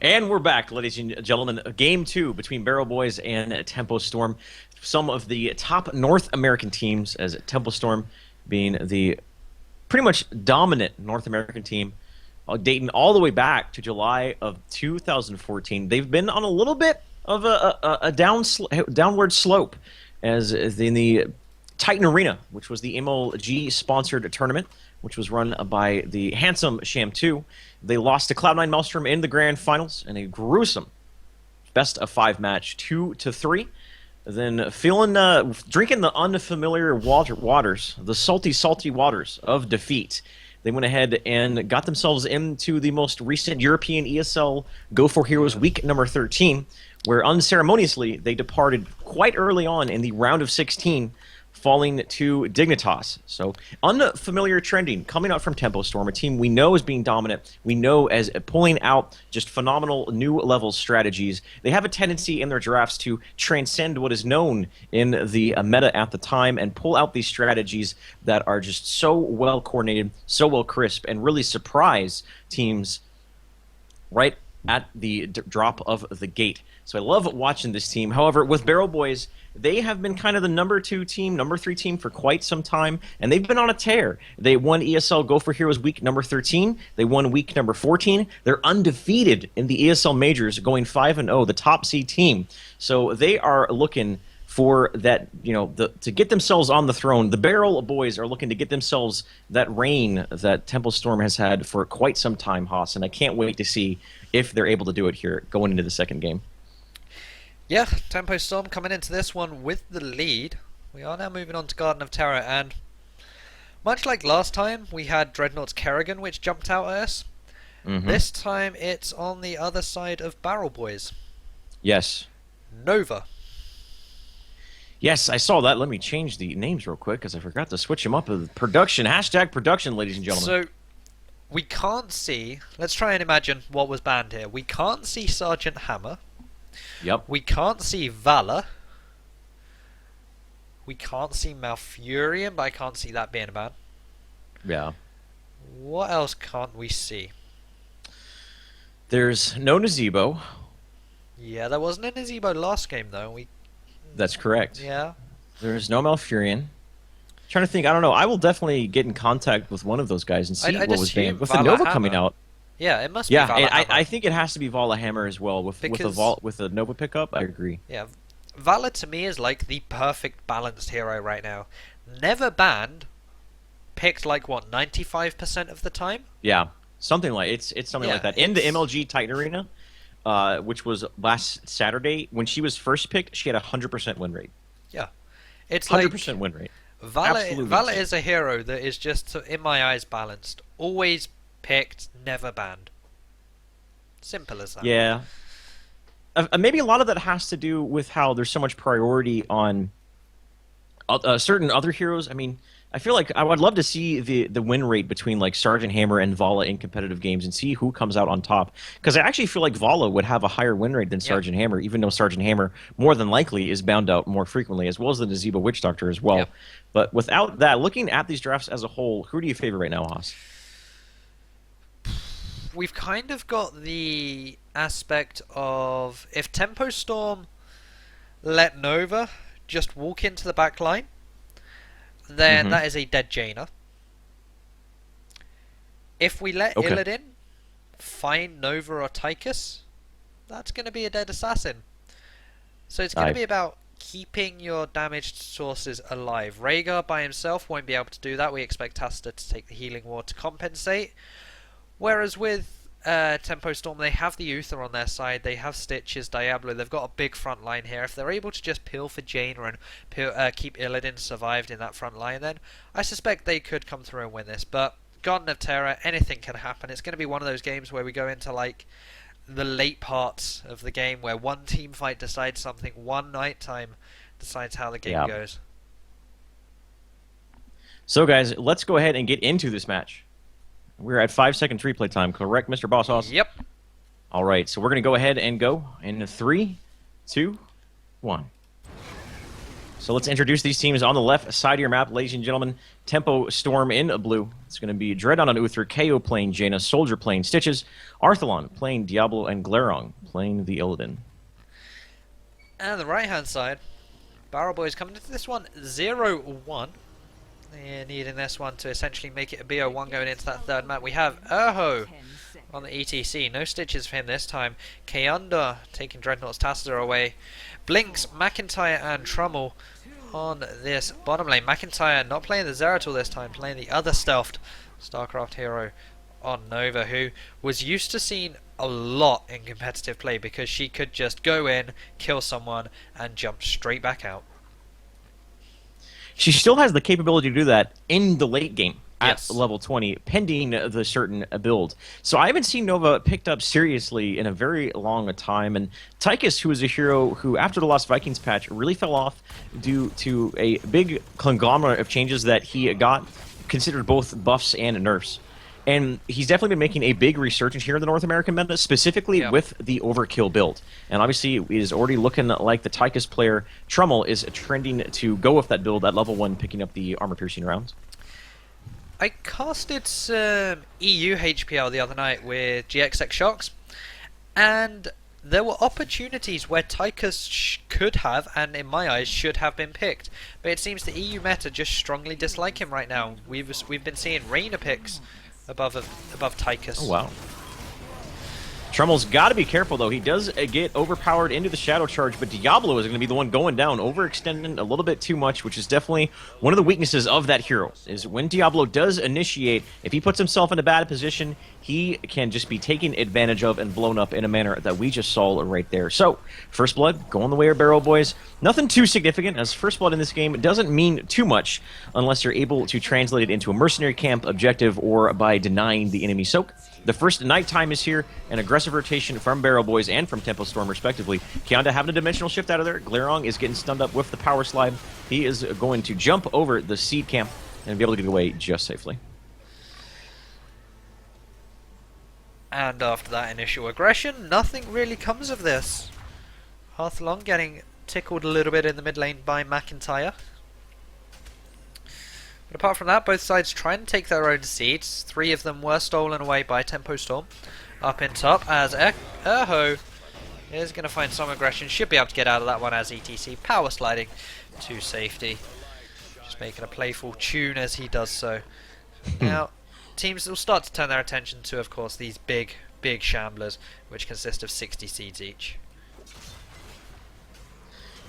And we're back, ladies and gentlemen. Game 2 between Barrel Boys and Tempo Storm. Some of the top North American teams, as Tempo Storm being the pretty much dominant North American team, dating all the way back to July of 2014. They've been on a little bit of a downward slope, as in the Titan Arena, which was the MLG-sponsored tournament, which was run by the handsome Sham 2. They lost to Cloud9 Maelstrom in the grand finals in a gruesome best-of-5 match, 2-3. Then drinking the unfamiliar waters, the salty waters of defeat, they went ahead and got themselves into the most recent European ESL Go for Heroes week number 13, where unceremoniously they departed quite early on in the round of 16, falling to Dignitas. So unfamiliar trending coming out from Tempo Storm, a team we know as being dominant, we know as pulling out just phenomenal new level strategies. They have a tendency in their drafts to transcend what is known in the meta at the time and pull out these strategies that are just so well coordinated, so well crisp, and really surprise teams right at the drop of the gate. So I love watching this team. However, with Barrel Boys, they have been kind of the number 2 team, number 3 team for quite some time, and they've been on a tear. They won ESL Go for Heroes week number 13. They won week number 14. They're undefeated in the ESL majors, going 5-0, the top seed team. So they are looking for that, to get themselves on the throne. The Barrel Boys are looking to get themselves that reign that Temple Storm has had for quite some time, Haas, and I can't wait to see if they're able to do it here going into the second game. Yeah, Tempo Storm coming into this one with the lead. We are now moving on to Garden of Terror, and much like last time, we had Dreadnought's Kerrigan, which jumped out at us. This time, it's on the other side of Barrel Boys. Yes. Nova. Yes, I saw that. Let me change the names real quick, because I forgot to switch them up. Production, hashtag production, ladies and gentlemen. So, we can't see... Let's try and imagine what was banned here. We can't see Sergeant Hammer. Yep. We can't see Valor. We can't see Malfurion, but I can't see that being a ban. Yeah. What else can't we see? There's no Nazebo. Yeah, there wasn't a Nazebo last game, though. That's correct. Yeah. There's no Malfurion. Trying to think, I don't know. I will definitely get in contact with one of those guys and see what was banned. With the Nova coming out. Yeah, it must be Vala Hammer. I think it has to be Vala Hammer as well. With the Nova pickup, I agree. Yeah, Vala to me is like the perfect balanced hero right now. Never banned, picked like what 95% of the time. Yeah, something like it's something like that. In the MLG Titan Arena, which was last Saturday, when she was first picked, she had a 100% win rate. Yeah, it's 100% win rate. Vala is a hero that is just, in my eyes, balanced. Always picked, never banned. Simple as that. Yeah. Maybe a lot of that has to do with how there's so much priority on certain other heroes. I mean, I feel like I would love to see the win rate between like Sergeant Hammer and Vala in competitive games and see who comes out on top. Because I actually feel like Vala would have a higher win rate than Sergeant Hammer, even though Sergeant Hammer more than likely is bound out more frequently, as well as the Nazebo Witch Doctor as well. But without that, looking at these drafts as a whole, who do you favor right now, Haas? We've kind of got the aspect of if Tempo Storm let Nova just walk into the back line, then that is a dead Jaina. If we let Illidan find Nova or Tychus, that's going to be a dead assassin. So it's going to be about keeping your damaged sources alive. Rhaegar by himself won't be able to do that. We expect Tasta to take the healing ward to compensate. Whereas with Tempo Storm, they have the Uther on their side, they have Stitches, Diablo, they've got a big front line here. If they're able to just peel for Jaina and keep Illidan survived in that front line, then I suspect they could come through and win this. But Garden of Terror, anything can happen. It's going to be one of those games where we go into like the late parts of the game where one team fight decides something, one night time decides how the game goes. So guys, let's go ahead and get into this match. We're at 5 seconds replay time, correct, Mr. Boss Hoss? Yep. All right, so we're going to go ahead and go in 3, 2, 1. So let's introduce these teams on the left side of your map, ladies and gentlemen. Tempo Storm in blue. It's going to be Dreadnought on Uther, KO playing Jaina, Soldier playing Stitches, Arthalon playing Diablo, and Glarong playing the Illidan. And the right-hand side, Barrel Boys coming into this one 0-1. They're needing this one to essentially make it a BO1 going into that third map. We have Erho on the ETC. No Stitches for him this time. Kayunda taking Dreadnought's Tassadar away. Blinks, McIntyre, and Trummel on this bottom lane. McIntyre not playing the Zeratul this time, playing the other stealthed StarCraft hero on Nova, who was used to seeing a lot in competitive play because she could just go in, kill someone, and jump straight back out. She still has the capability to do that in the late game at Yes. level 20, pending the certain build. So I haven't seen Nova picked up seriously in a very long time. And Tychus, who is a hero who, after the Lost Vikings patch, really fell off due to a big conglomerate of changes that he got, considered both buffs and nerfs. And he's definitely been making a big resurgence here in the North American meta, specifically with the Overkill build. And obviously, it is already looking like the Tychus player, Trummel, is trending to go with that build at level 1, picking up the armor-piercing rounds. I casted some EU HPL the other night with GXX Shocks, and there were opportunities where Tychus could have, and in my eyes, should have been picked. But it seems the EU meta just strongly dislike him right now. We've been seeing Reyna picks above Tychus. Oh, wow. Trummel's got to be careful, though. He does get overpowered into the Shadow Charge, but Diablo is going to be the one going down, overextending a little bit too much, which is definitely one of the weaknesses of that hero, is when Diablo does initiate, if he puts himself in a bad position, he can just be taken advantage of and blown up in a manner that we just saw right there. So, First Blood, going the way of Barrel Boys. Nothing too significant, as First Blood in this game doesn't mean too much unless you're able to translate it into a mercenary camp objective or by denying the enemy soak. The first nighttime is here, an aggressive rotation from Barrel Boys and from Tempo Storm, respectively. Kayonda having a dimensional shift out of there. Glarong is getting stunned up with the power slide. He is going to jump over the seed camp and be able to get away just safely. And after that initial aggression, nothing really comes of this. Arthalon getting tickled a little bit in the mid lane by McIntyre. But apart from that, both sides trying to take their own seeds. 3 of them were stolen away by Tempo Storm. Up in top as Erho is going to find some aggression. Should be able to get out of that one as ETC power sliding to safety. Just making a playful tune as he does so. Now, teams will start to turn their attention to, of course, these big shamblers, which consist of 60 seeds each.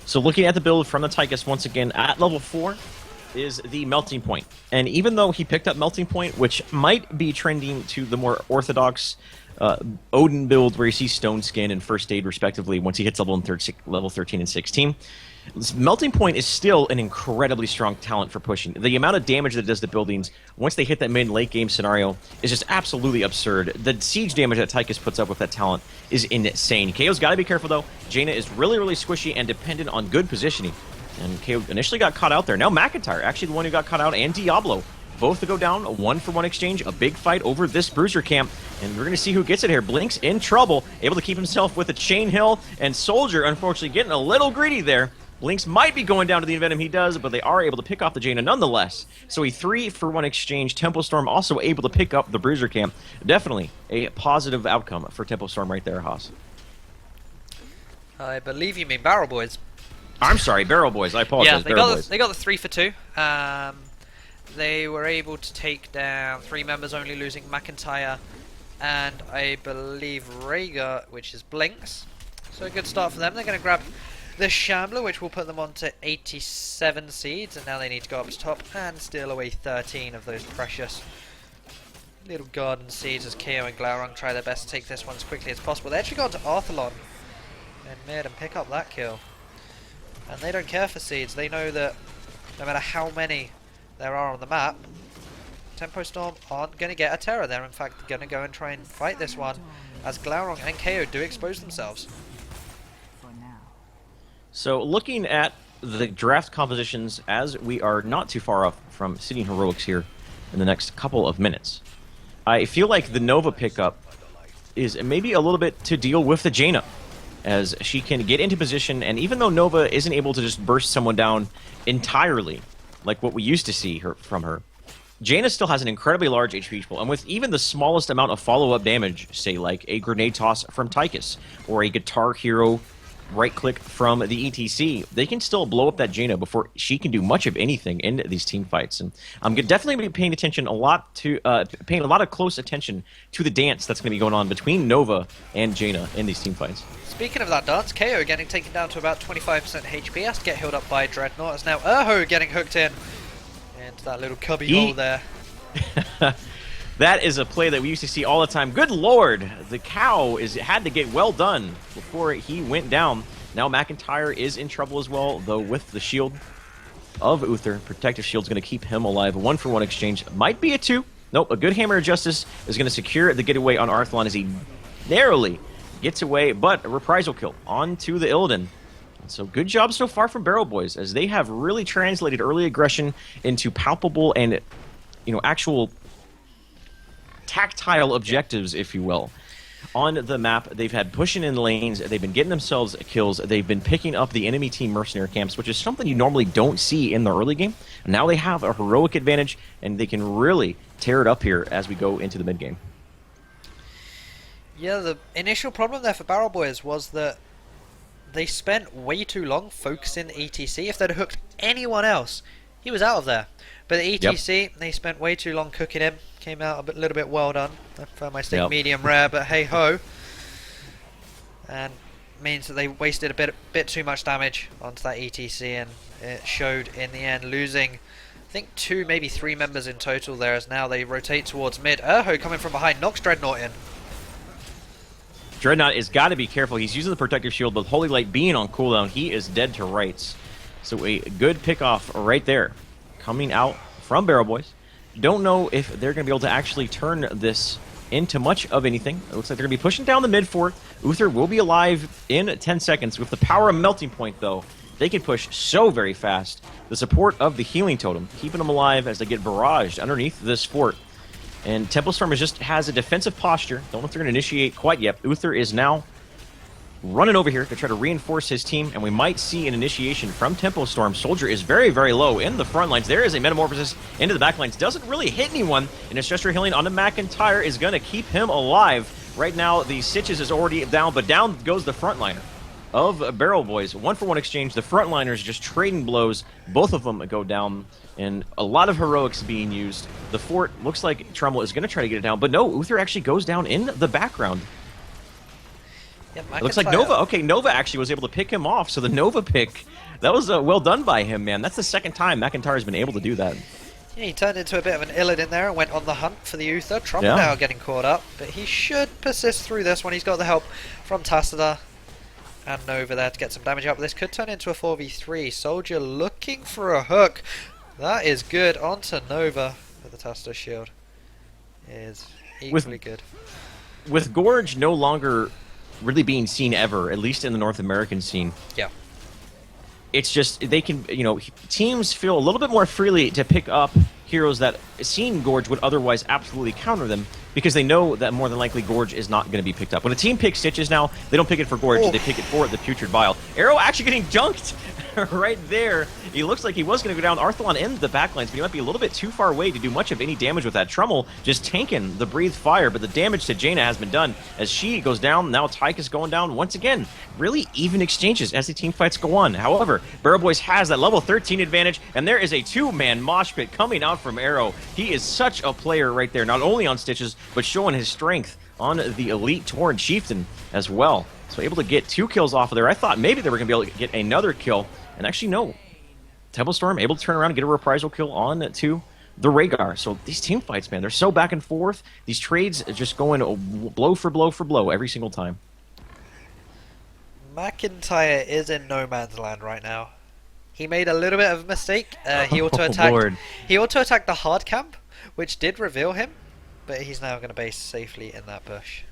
So looking at the build from the Tychus once again at level 4 is the Melting Point. And even though he picked up Melting Point, which might be trending to the more orthodox Odin build where you see Stone Skin and First Aid respectively once he hits level 13 and 16, Melting Point is still an incredibly strong talent for pushing. The amount of damage that it does to buildings once they hit that mid-late game scenario is just absolutely absurd. The siege damage that Tychus puts up with that talent is insane. KO's got to be careful, though. Jaina is really squishy and dependent on good positioning. And KO initially got caught out there. Now McIntyre, actually the one who got caught out, and Diablo, both to go down, a 1-for-1 exchange, a big fight over this Bruiser camp. And we're going to see who gets it here. Blinks in trouble, able to keep himself with a Chain Hill, and Soldier, unfortunately, getting a little greedy there. Blinks might be going down to the Envenom he does, but they are able to pick off the Jaina nonetheless. So a 3-for-1 exchange. Tempo Storm also able to pick up the Bruiser camp. Definitely a positive outcome for Tempo Storm right there, Haas. I believe you mean Barrel Boys. I'm sorry, Barrel Boys. I apologize. Yeah, they got the 3 for 2. They were able to take down 3 members, only losing McIntyre and I believe Rhaegar, which is Blinks. So a good start for them. They're going to grab the Shambler, which will put them on to 87 seeds, and now they need to go up to top and steal away 13 of those precious little garden seeds as KO and Glaurung try their best to take this one as quickly as possible. They actually got to Arthalon in mid and pick up that kill. And they don't care for seeds. They know that no matter how many there are on the map, Tempo Storm aren't going to get a Terror. They're in fact going to go and try and fight this one as Glaurung and KO do expose themselves. So looking at the draft compositions as we are not too far off from Sitting Heroics here in the next couple of minutes, I feel like the Nova pickup is maybe a little bit to deal with the Jaina. as she can get into position, and even though Nova isn't able to just burst someone down entirely, like what we used to see from her, Jaina still has an incredibly large HP pool, and with even the smallest amount of follow-up damage, say like a grenade toss from Tychus, or a Guitar Hero right-click from the ETC, they can still blow up that Jaina before she can do much of anything in these team fights. And I'm definitely going to be paying attention paying a lot of close attention to the dance that's going to be going on between Nova and Jaina in these team fights. Speaking of that dance, KO getting taken down to about 25% HP, has to get healed up by Dreadnought. It's now Urho getting hooked into that little cubby hole there. That is a play that we used to see all the time. Good lord, the cow had to get well done before he went down. Now McIntyre is in trouble as well, though with the shield of Uther. Protective shield's going to keep him alive. A 1-for-1 exchange. Might be a 2. Nope, a good Hammer of Justice is going to secure the getaway on Arthlon as he narrowly gets away, but a reprisal kill onto the Illidan. So good job so far from Barrel Boys, as they have really translated early aggression into palpable and, actual tactile objectives, if you will. On the map, they've had pushing in lanes, they've been getting themselves kills, they've been picking up the enemy team mercenary camps, which is something you normally don't see in the early game. Now they have a heroic advantage, and they can really tear it up here as we go into the mid game. Yeah, the initial problem there for Barrel Boys was that they spent way too long focusing the ETC. If they'd hooked anyone else, he was out of there. But the ETC, they spent way too long cooking him. Came out a little bit well done. I prefer my steak medium rare, but hey ho. And means that they wasted a bit too much damage onto that ETC, and it showed in the end, losing I think 2, maybe 3 members in total there, as now they rotate towards mid. Urho coming from behind, knocks Dreadnought in. Dreadnought has got to be careful. He's using the protective shield, but Holy Light being on cooldown, he is dead to rights. So a good pick-off right there coming out from Barrel Boys. Don't know if they're going to be able to actually turn this into much of anything. It looks like they're going to be pushing down the mid fort. Uther will be alive in 10 seconds. With the power of Melting Point, though, they can push so very fast. The support of the Healing Totem, keeping them alive as they get barraged underneath this fort. And Tempo Storm just has a defensive posture. Don't know if they're going to initiate quite yet. Uther is now running over here to try to reinforce his team, and we might see an initiation from Tempo Storm. Soldier is very, very low in the front lines. There is a Metamorphosis into the back lines. Doesn't really hit anyone, and his Gesture Healing onto McIntyre is going to keep him alive. Right now, the Stitches is already down, but down goes the frontliner of Barrel Boys. 1-for-1 exchange. The frontliners just trading blows. Both of them go down, and a lot of heroics being used. The fort looks like Trumbull is going to try to get it down, but no, Uther actually goes down in the background. Yeah, it looks like Nova. Okay, Nova actually was able to pick him off. So the Nova pick, that was well done by him, man. That's the second time McIntyre has been able to do that. Yeah, he turned into a bit of an Illidan there and went on the hunt for the Uther. Trumbull now getting caught up, but he should persist through this when he's got the help from Tassadar and Nova there to get some damage up. This could turn into a 4v3. Soldier looking for a hook. That is good onto Nova with the Tassadar shield. Is equally good. With Gorge no longer really being seen ever, at least in the North American scene. Yeah. It's just, they can, teams feel a little bit more freely to pick up heroes that seeing Gorge would otherwise absolutely counter them, because they know that more than likely Gorge is not going to be picked up. When a team picks Stitches now, they don't pick it for Gorge, they pick it for the Putrid Bile. Arrow actually getting junked right there. He looks like he was going to go down Arthlon in the backlines, but he might be a little bit too far away to do much of any damage with that. Trummel just tanking the Breathe Fire, but the damage to Jaina has been done as she goes down. Now Tyke is going down once again. Really even exchanges as the team fights go on. However, Barrel Boys has that level 13 advantage, and there is a 2-man mosh pit coming out from Arrow. He is such a player right there, not only on Stitches, but showing his strength on the Elite Tauren Chieftain as well. So able to get 2 kills off of there. I thought maybe they were going to be able to get another kill, and actually no. Tempo Storm able to turn around and get a reprisal kill on to the Rhaegar. So these team fights, man, they're so back and forth. These trades are just going blow for blow for blow every single time. McIntyre is in no man's land right now. He made a little bit of a mistake. He auto-attacked. He auto-attacked the hard camp, which did reveal him, but he's now going to base safely in that bush.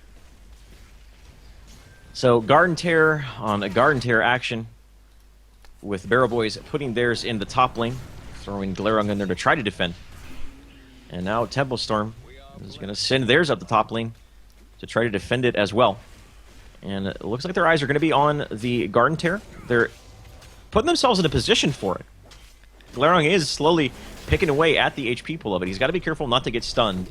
So Garden Terror on a Garden Terror action, with Barrel Boys putting theirs in the top lane, throwing Glarung in there to try to defend. And now Tempo Storm is going to send theirs up the top lane to try to defend it as well. And it looks like their eyes are going to be on the Garden Tear. They're putting themselves in a position for it. Glaurung is slowly picking away at the HP pool of it. He's got to be careful not to get stunned,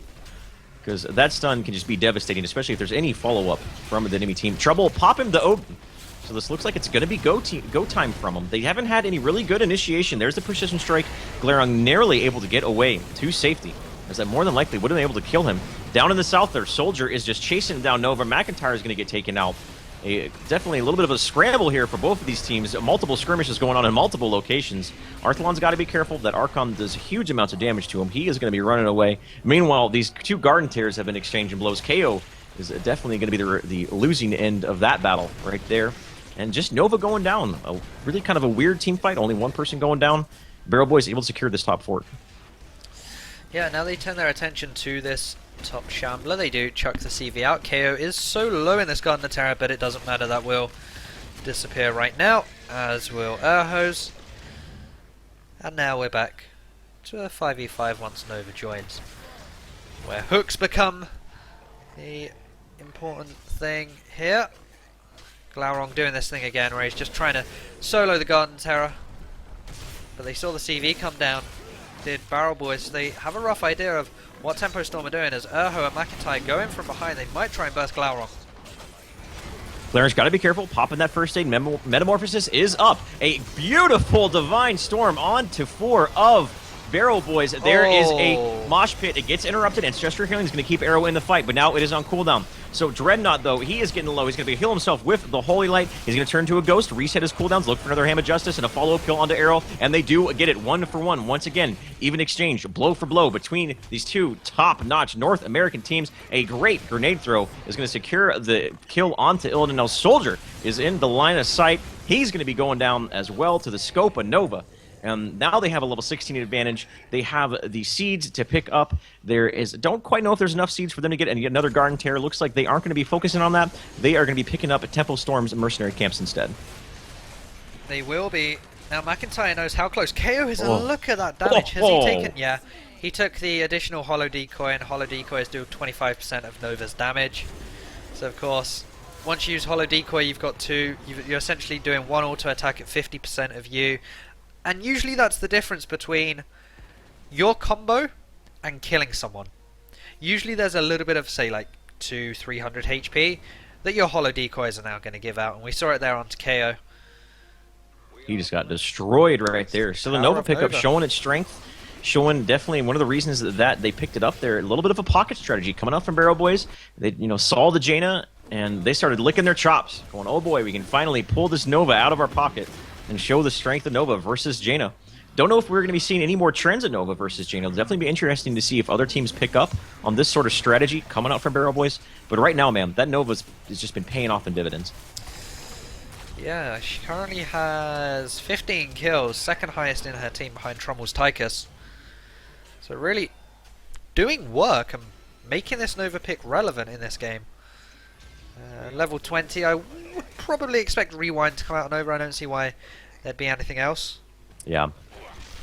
because that stun can just be devastating, especially if there's any follow-up from the enemy team. Trouble, pop him to Odin. So this looks like it's going to be go time from them. They haven't had any really good initiation. There's the precision strike. Glaurung narrowly able to get away to safety, as that more than likely would have been able to kill him. Down in the south there, Soldier is just chasing down Nova. McIntyre is going to get taken out. Definitely a little bit of a scramble here for both of these teams. Multiple skirmishes going on in multiple locations. Arthalon's got to be careful. That Archon does huge amounts of damage to him. He is going to be running away. Meanwhile, these two Garden Tears have been exchanging blows. KO is definitely going to be the losing end of that battle right there. And just Nova going down. Really kind of a weird team fight. Only one person going down. Barrel Boys able to secure this top fort. Yeah, now they turn their attention to this top Shambler. They do chuck the CV out. KO is so low in this Garden of Terror, but it doesn't matter. That will disappear right now, as will Urhose. And now we're back to a 5v5 once Nova joins, where hooks become the important thing here. Glaurung doing this thing again, where he's just trying to solo the Garden Terror. But they saw the CV come down. Did Barrel Boys. They have a rough idea of what Tempo Storm are doing, as Urho and McIntyre go in from behind. They might try and burst Glaurung. Glaurung's got to be careful. Popping that first aid. Metamorphosis is up. A beautiful Divine Storm onto 4 of Barrel Boys. There is a mosh pit. It gets interrupted, and Stress Healing is going to keep Arrow in the fight, but now it is on cooldown. So Dreadnought, though, he is getting low. He's going to heal himself with the Holy Light. He's going to turn to a Ghost, reset his cooldowns, look for another Ham of Justice, and a follow-up kill onto Arrow, and they do get it 1 for 1. Once again, even exchange, blow for blow between these two top-notch North American teams. A great grenade throw is going to secure the kill onto Illidan. Now Soldier is in the line of sight. He's going to be going down as well to the scope of Nova. Now they have a level 16 advantage. They have the seeds to pick up. Don't quite know if there's enough seeds for them to get another Garden Tear. Looks like they aren't going to be focusing on that. They are going to be picking up at Tempo Storm's mercenary camps instead. They will be. Now McIntyre knows how close. KO is, and look at that damage. Has he taken? Yeah, he took the additional Hollow Decoy, and Hollow Decoys do 25% of Nova's damage. So of course, once you use Hollow Decoy, you've got 2. You're essentially doing 1 auto attack at 50% of you. And usually that's the difference between your combo and killing someone. Usually there's a little bit of, say, like 200-300 HP that your Hollow Decoys are now going to give out. And we saw it there onto KO. He just got destroyed right there. So the Nova pickup showing its strength. Showing definitely one of the reasons that they picked it up there. A little bit of a pocket strategy coming up from Barrel Boys. They saw the Jaina and they started licking their chops. Going, oh boy, we can finally pull this Nova out of our pocket and show the strength of Nova versus Jaina. Don't know if we're going to be seeing any more trends of Nova versus Jaina. It'll definitely be interesting to see if other teams pick up on this sort of strategy coming out from Barrel Boys. But right now, man, that Nova's has just been paying off in dividends. Yeah, she currently has 15 kills, second highest in her team behind Trummel's Tychus. So really doing work and making this Nova pick relevant in this game. Level 20, I would probably expect Rewind to come out on Nova. I don't see why there'd be anything else. Yeah.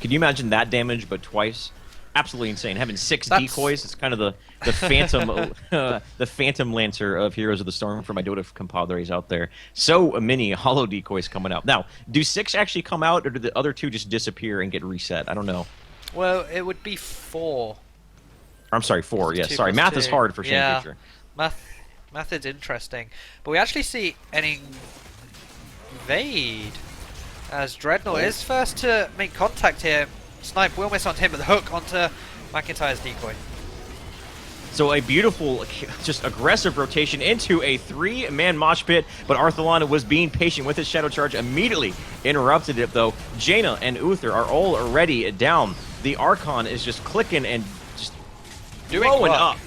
Could you imagine that damage, but twice? Absolutely insane. Having 6 decoys, it's kind of the Phantom the Phantom Lancer of Heroes of the Storm for my Dota compadres out there. So many hollow decoys coming out. Now, do 6 actually come out, or do the other 2 just disappear and get reset? I don't know. Well, it would be 4. I'm sorry, 4. Yes, sorry. Math is hard for Shane Pitcher. Math is interesting. But we actually see an invade as Dreadnought is first to make contact here. Snipe will miss onto him, but the hook onto McIntyre's decoy. So a beautiful, just aggressive rotation into a 3-man mosh pit, but Arthalon was being patient with his Shadow Charge, immediately interrupted it though. Jaina and Uther are already down. The Archon is just clicking and just blowing up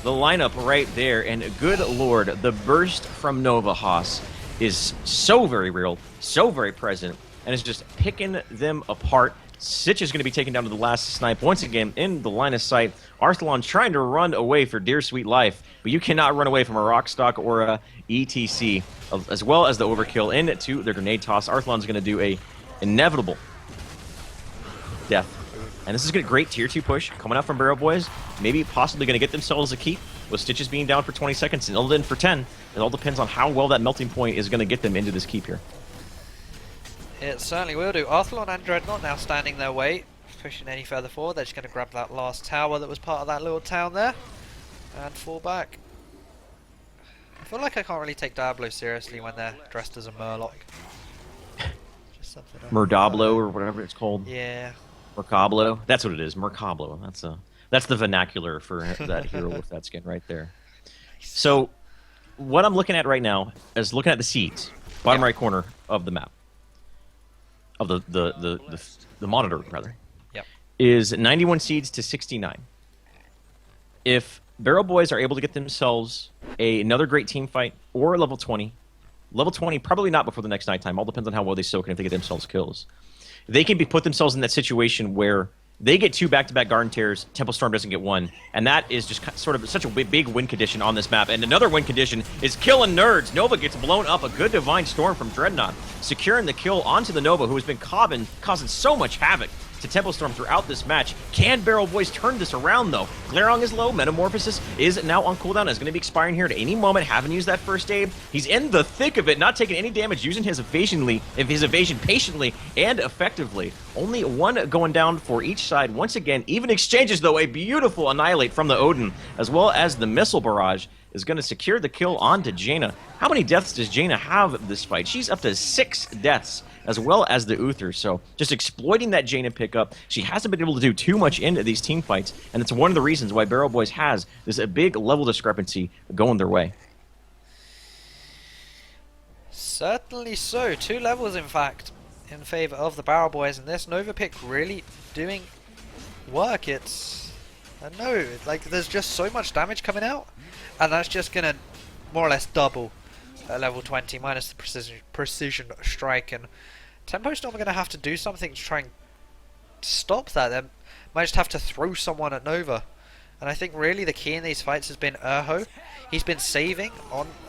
the lineup right there. And good lord, the burst from Nova Haas is so very real, so very present, and is just picking them apart. Sitch is going to be taken down to the last snipe once again in the line of sight. Arthalon trying to run away for dear sweet life, but you cannot run away from a Rockstock or a ETC, as well as the overkill into the grenade toss. Arthalon's going to do a inevitable death. And this is a great tier 2 push coming up from Barrel Boys. Maybe possibly going to get themselves a keep with Stitches being down for 20 seconds and Illidan for 10. It all depends on how well that melting point is going to get them into this keep here. It certainly will do. Arthalon and Dreadnought now standing their way, pushing any further forward. They're just going to grab that last tower that was part of that little town there and fall back. I feel like I can't really take Diablo seriously when they're dressed as a Murloc. Just something Murdablo or whatever it's called. Yeah. Mercablo. That's what it is. Mercablo. That's the vernacular for that hero with that skin right there. So what I'm looking at right now is looking at the seeds, bottom right corner of the map. Of the monitor rather. Yep. Is 91 seeds to 69. If Barrel Boys are able to get themselves another great team fight or level 20, probably not before the next nighttime. All depends on how well they soak and if they get themselves kills. They can put themselves in that situation where they get 2 back-to-back Garden Tears, Temple Storm doesn't get 1, and that is just sort of such a big win condition on this map. And another win condition is killing nerds. Nova gets blown up. A good Divine Storm from Dreadnought, securing the kill onto the Nova, who has been causing so much havoc to Temple Storm throughout this match. Can Barrel Boys turn this around, though? Glairong is low. Metamorphosis is now on cooldown. Is going to be expiring here at any moment. Haven't used that first aid. He's in the thick of it, not taking any damage, using his evasion patiently and effectively. Only 1 going down for each side. Once again, even exchanges, though, a beautiful Annihilate from the Odin, as well as the Missile Barrage, is going to secure the kill onto Jaina. How many deaths does Jaina have this fight? She's up to 6 deaths, as well as the Uther. So just exploiting that Jaina pickup. She hasn't been able to do too much into these team fights, and it's one of the reasons why Barrel Boys has this big level discrepancy going their way. Certainly so. 2 levels, in fact, in favor of the Barrel Boys, and this Nova pick really doing work. I know, like, there's just so much damage coming out, and that's just gonna more or less double at level 20 minus the precision strike. And Tempo Storm are gonna have to do something to try and stop that. They might just have to throw someone at Nova. And I think really the key in these fights has been Urho. He's been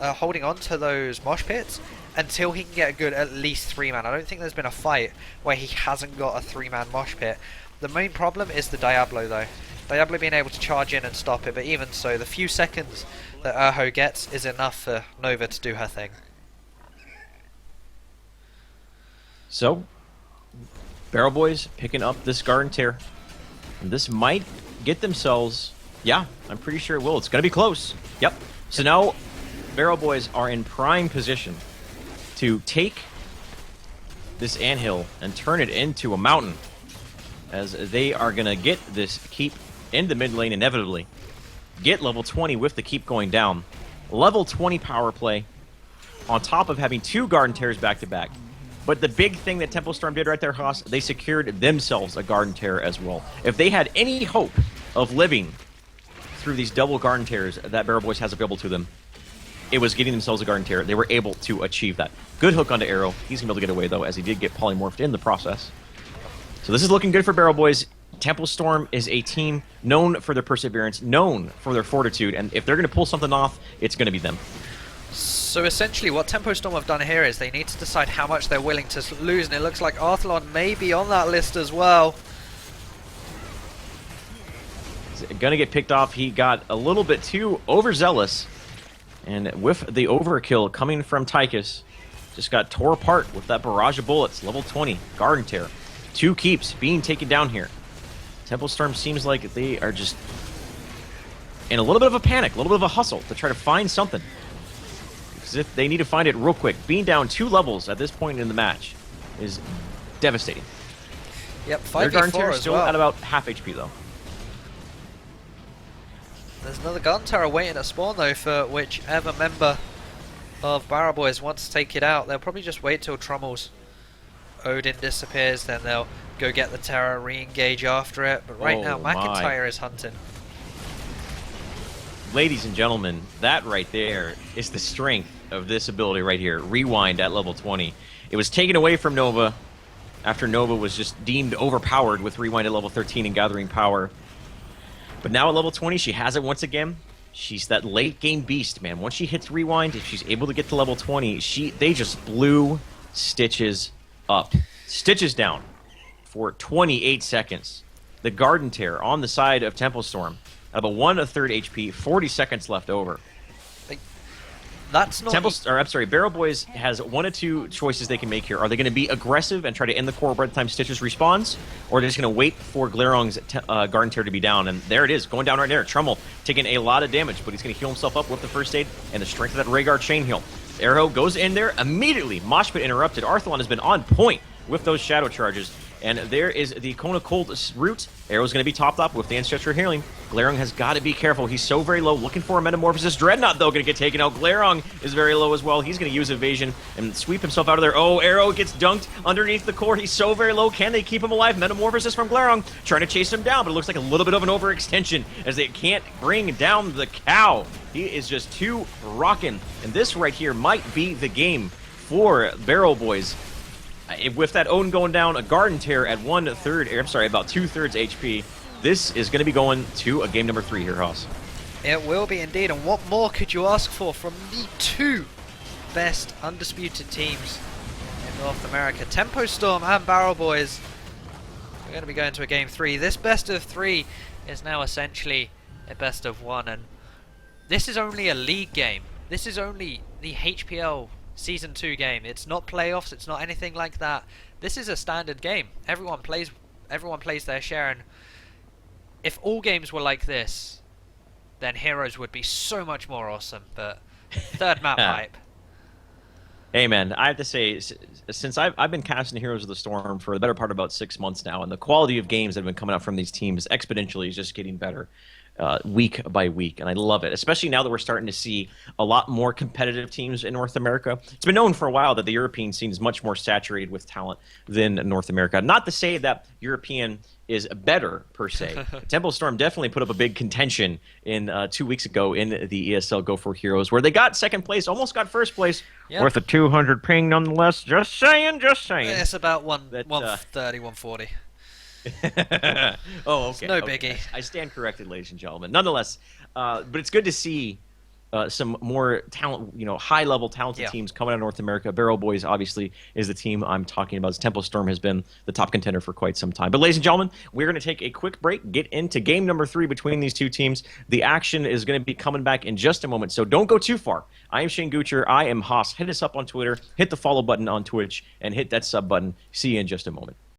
holding on to those mosh pits until he can get a good at least 3-man. I don't think there's been a fight where he hasn't got a 3-man mosh pit. The main problem is the Diablo, though. Diablo being able to charge in and stop it, but even so, the few seconds that Urho gets is enough for Nova to do her thing. So, Barrel Boys picking up this Garden Tear. And this might get themselves... Yeah, I'm pretty sure it will. It's going to be close. Yep. So now, Barrel Boys are in prime position to take this anthill and turn it into a mountain, as they are going to get this keep into mid lane inevitably. Get level 20 with the keep going down. Level 20 power play on top of having 2 Garden Tears back-to-back. But the big thing that Temple Storm did right there, Haas, they secured themselves a Garden Tear as well. If they had any hope of living through these double Garden Tears that Barrel Boys has available to them, it was getting themselves a Garden Tear. They were able to achieve that. Good hook onto Arrow. He's going to be able to get away, though, as he did get polymorphed in the process. So this is looking good for Barrel Boys. Temple Storm is a team known for their perseverance, known for their fortitude, and if they're going to pull something off, it's going to be them. So essentially what Tempo Storm have done here is they need to decide how much they're willing to lose, and it looks like Arthalon may be on that list as well. He's going to get picked off. He got a little bit too overzealous, and with the overkill coming from Tychus, just got tore apart with that barrage of bullets. Level 20, Garden Tear. 2 keeps being taken down here. Temple Storm seems like they are just in a little bit of a panic, a little bit of a hustle to try to find something. Because if they need to find it real quick, being down 2 levels at this point in the match is devastating. Yep, 5v4 Their Garden Tear is as still well. at about half HP though. There's another Garden Tear waiting at spawn though for whichever member of Barrel Boys wants to take it out. They'll probably just wait till Trommel's Odin disappears, then they'll go get the Terror, re-engage after it. But right now, McIntyre is hunting. Ladies and gentlemen, that right there is the strength of this ability right here. Rewind at level 20. It was taken away from Nova after Nova was just deemed overpowered with Rewind at level 13 and gathering power. But now at level 20, she has it once again. She's that late game beast, man. Once she hits Rewind, if she's able to get to level 20, they just blew Stitches up. Stitches down for 28 seconds. The Garden Tear on the side of Temple Storm. at about 1/3 HP, 40 seconds left over. Like, that's not. I'm sorry, Barrel Boys has one of two choices they can make here. Are they going to be aggressive and try to end the core by the time Stitches respawns, or are they just going to wait for Glairong's Garden Tear to be down? And there it is, going down right there. Trummel taking a lot of damage, but he's going to heal himself up with the first aid and the strength of that Rhaegar chain heal. Arrow goes in there immediately. Mosh Pit interrupted. Arthalon has been on point with those shadow charges. And there is the Kona Cold root. Arrow's going to be topped up with the Ancestral Healing. Glairong has got to be careful. He's so very low. Looking for a Metamorphosis. Dreadnought, though, going to get taken out. Glairong is very low as well. He's going to use Evasion and sweep himself out of there. Oh, Arrow gets dunked underneath the core. He's so very low. Can they keep him alive? Metamorphosis from Glairong trying to chase him down, but it looks like a little bit of an overextension as they can't bring down the cow. He is just too rockin'. And this right here might be the game for Barrel Boys. With that Odin going down, a Garden Tear at about 2/3 HP, this is going to be going to a game number 3 here, Haas. It will be indeed, and what more could you ask for from the two best undisputed teams in North America? Tempo Storm and Barrel Boys. We're going to be going to a game 3. This best of 3 is now essentially a best of 1, and this is only a league game. This is only the HPL Season 2 game. It's not playoffs, it's not anything like that. This is a standard game. Everyone plays their share, and if all games were like this, then Heroes would be so much more awesome. But third map hype. Hey man, I have to say, since I've been casting Heroes of the Storm for the better part of about 6 months now, and the quality of games that have been coming out from these teams exponentially is just getting better. Week by week, and I love it, especially now that we're starting to see a lot more competitive teams in North America. It's been known for a while that the European scene is much more saturated with talent than North America. Not to say that European is better, per se. Tempo Storm definitely put up a big contention in 2 weeks ago in the ESL Go for Heroes, where they got second place, almost got first place, worth a 200 ping nonetheless. Just saying. It's about 130, 140. Oh, okay. It's no biggie. I stand corrected, ladies and gentlemen. Nonetheless, but it's good to see some more talent, high-level talented teams coming out of North America. Barrel Boys, obviously, is the team I'm talking about. Tempo Storm has been the top contender for quite some time. But, ladies and gentlemen, we're going to take a quick break, get into game number 3 between these two teams. The action is going to be coming back in just a moment, so don't go too far. I am Shane Gucher. I am Haas. Hit us up on Twitter, hit the follow button on Twitch, and hit that sub button. See you in just a moment.